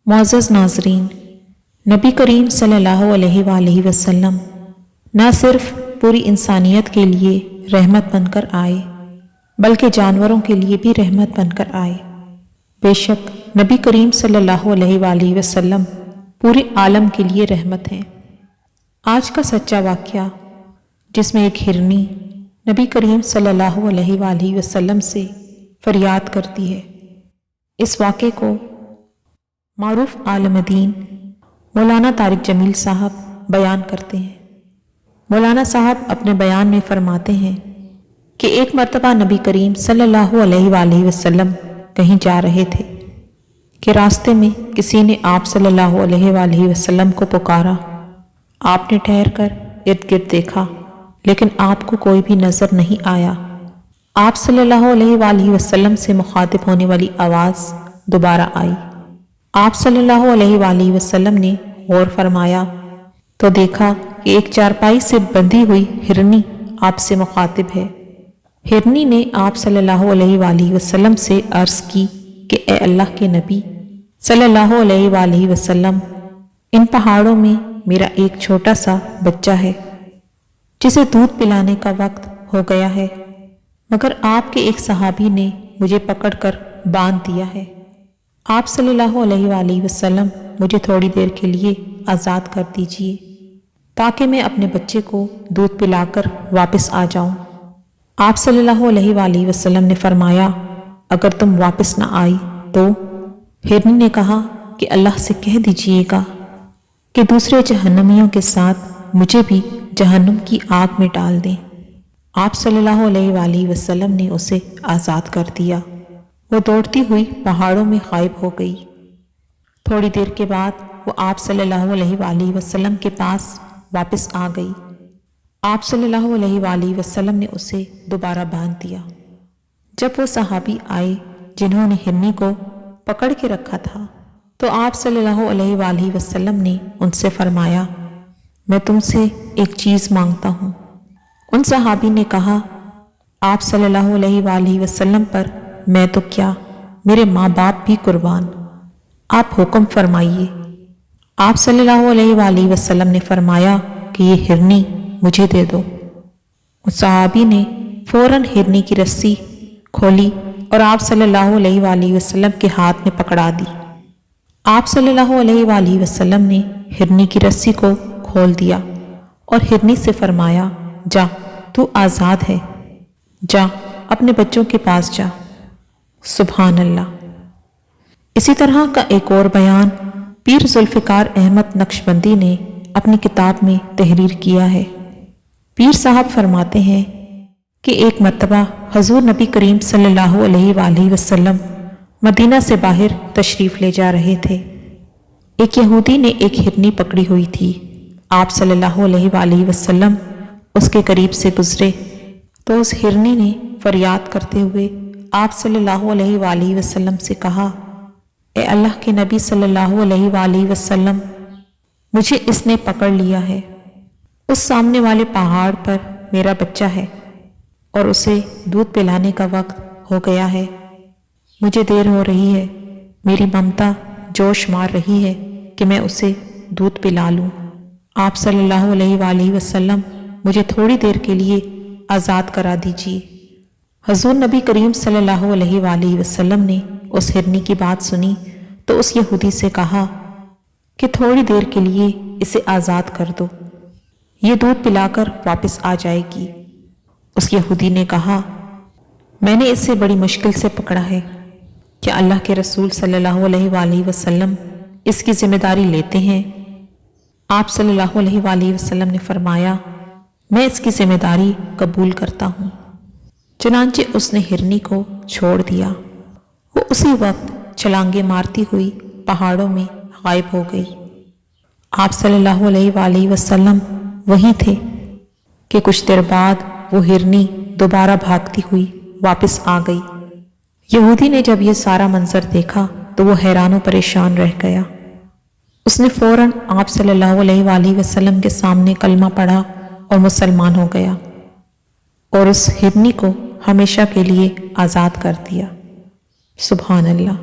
मुअज़्ज़ज़ नाज़रीन, नबी करीम सल्लल्लाहु अलैहि वआलिहि वसल्लम न सिर्फ पूरी इंसानियत के लिए रहमत बनकर आए बल्कि जानवरों के लिए भी रहमत बनकर आए। बेशक नबी करीम सल्लल्लाहु अलैहि वआलिहि वसल्लम पूरे आलम के लिए रहमत हैं। आज का सच्चा वाक़या जिसमें एक हिरनी नबी करीम सल्लल्लाहु अलैहि वआलिहि वसल्लम से फरियाद करती है, इस वाक़े को मारूफ आलमदीन मौलाना तारिक जमील साहब बयान करते हैं। मौलाना साहब अपने बयान में फरमाते हैं कि एक मर्तबा नबी करीम सल्लल्लाहु अलैहि वआलिहि वसल्लम कहीं जा रहे थे कि रास्ते में किसी ने आप सल्लल्लाहु अलैहि वआलिहि वसल्लम को पुकारा। आपने ठहर कर इर्द गिर्द देखा लेकिन आपको कोई भी नज़र नहीं आया। आप सल्लल्लाहु अलैहि वआलिहि वसल्लम से मुखातिब होने वाली आवाज़ दोबारा आई। आप सल्लल्लाहु अलैहि वआलिहि वसल्लम ने गौर फरमाया तो देखा कि एक चारपाई से बंधी हुई हिरनी आपसे मुखातिब है। हिरनी ने आप सल्लल्लाहु अलैहि वआलिहि वसल्लम से अर्ज़ की कि ए अल्लाह के नबी सल्लल्लाहु अलैहि वआलिहि वसल्लम, इन पहाड़ों में मेरा एक छोटा सा बच्चा है जिसे दूध पिलाने का वक्त हो गया है, मगर आपके एक सहाबी ने मुझे पकड़कर बांध दिया है। आप सल्लल्लाहु अलैहि वआलिहि वसल्लम मुझे थोड़ी देर के लिए आज़ाद कर दीजिए ताकि मैं अपने बच्चे को दूध पिलाकर वापस आ जाऊं। आप सल्लल्लाहु अलैहि वआलिहि वसल्लम ने फरमाया, अगर तुम वापस न आई तो? हिरनी ने कहा कि अल्लाह से कह दीजिएगा कि दूसरे जहन्नमियों के साथ मुझे भी जहन्नुम की आग में डाल दें। आप सल्लल्लाहु अलैहि वआलिहि वसल्लम ने उसे आज़ाद कर दिया। वो दौड़ती हुई पहाड़ों में गायब हो गई। थोड़ी देर के बाद वो आप सल्लल्लाहु अलैहि वआलिहि वसल्लम के पास वापस आ गई। आप सल्लल्लाहु अलैहि वआलिहि वसल्लम ने उसे दोबारा बांध दिया। जब वो सहाबी आए जिन्होंने हिरनी को पकड़ के रखा था तो आप सल्लल्लाहु अलैहि वआलिहि वसल्लम ने उनसे फरमाया, मैं तुमसे एक चीज़ मांगता हूँ। उन सहाबी ने कहा, आप सल्लल्लाहु अलैहि वआलिहि वसल्लम पर मैं तो क्या, मेरे माँ बाप भी कुर्बान, आप हुक्म फरमाइए। आप सल्लल्लाहु अलैहि वआलिहि वसल्लम ने फरमाया कि ये हिरनी मुझे दे दो। उस सहाबी ने फौरन हिरनी की रस्सी खोली और आप सल्लल्लाहु अलैहि वआलिहि वसल्लम के हाथ में पकड़ा दी। आप सल्लल्लाहु अलैहि वआलिहि वसल्लम ने हिरनी की रस्सी को खोल दिया और हिरनी से फरमाया, जा तू आज़ाद है, जा अपने बच्चों के पास जा। सुभान अल्लाह। इसी तरह का एक और बयान पीर जुल्फ़िकार अहमद नक्शबंदी ने अपनी किताब में तहरीर किया है। पीर साहब फरमाते हैं कि एक मर्तबा हजूर नबी करीम सल्लल्लाहु अलैहि वआलिहि वसल्लम मदीना से बाहर तशरीफ़ ले जा रहे थे। एक यहूदी ने एक हिरनी पकड़ी हुई थी। आप सल्लल्लाहु अलैहि वआलिहि वसल्लम उसके करीब से गुजरे तो उस हिरनी ने फरियाद करते हुए आप सल्लल्लाहु अलैहि वआलिहि वसल्लम से कहा, ए अल्लाह के नबी सल्लल्लाहु अलैहि वआलिहि वसल्लम, मुझे इसने पकड़ लिया है। उस सामने वाले पहाड़ पर मेरा बच्चा है और उसे दूध पिलाने का वक्त हो गया है। मुझे देर हो रही है, मेरी ममता जोश मार रही है कि मैं उसे दूध पिला लूं। आप सल्लल्लाहु अलैहि वआलिहि वसल्लम मुझे थोड़ी देर के लिए आज़ाद करा दीजिए। हजूर नबी करीम सल्लल्लाहु अलैहि वआलिहि वसल्लम ने उस हिरनी की बात सुनी तो उस यहूदी से कहा कि थोड़ी देर के लिए इसे आज़ाद कर दो, ये दूध पिलाकर वापस आ जाएगी। उस यहूदी ने कहा, मैंने इसे बड़ी मुश्किल से पकड़ा है, क्या अल्लाह के रसूल सल्लल्लाहु अलैहि वआलिहि वसल्लम इसकी जिम्मेदारी लेते हैं? आप सल्लल्लाहु अलैहि वआलिहि वसल्लम ने फरमाया, मैं इसकी जिम्मेदारी कबूल करता हूँ। चुनांचे उसने हिरनी को छोड़ दिया। वो उसी वक्त छलांगे मारती हुई पहाड़ों में गायब हो गई। आप सल्लल्लाहु अलैहि वआलिहि वसल्लम वहीं थे कि कुछ देर बाद वो हिरनी दोबारा भागती हुई वापस आ गई। यहूदी ने जब ये सारा मंजर देखा तो वो हैरान और परेशान रह गया। उसने फौरन आप सल्लल्लाहु अलैहि वआलिहि वसल्लम के सामने कलमा पढ़ा और मुसलमान हो गया और उस हिरनी को हमेशा के लिए आज़ाद कर दिया। सुभान अल्लाह।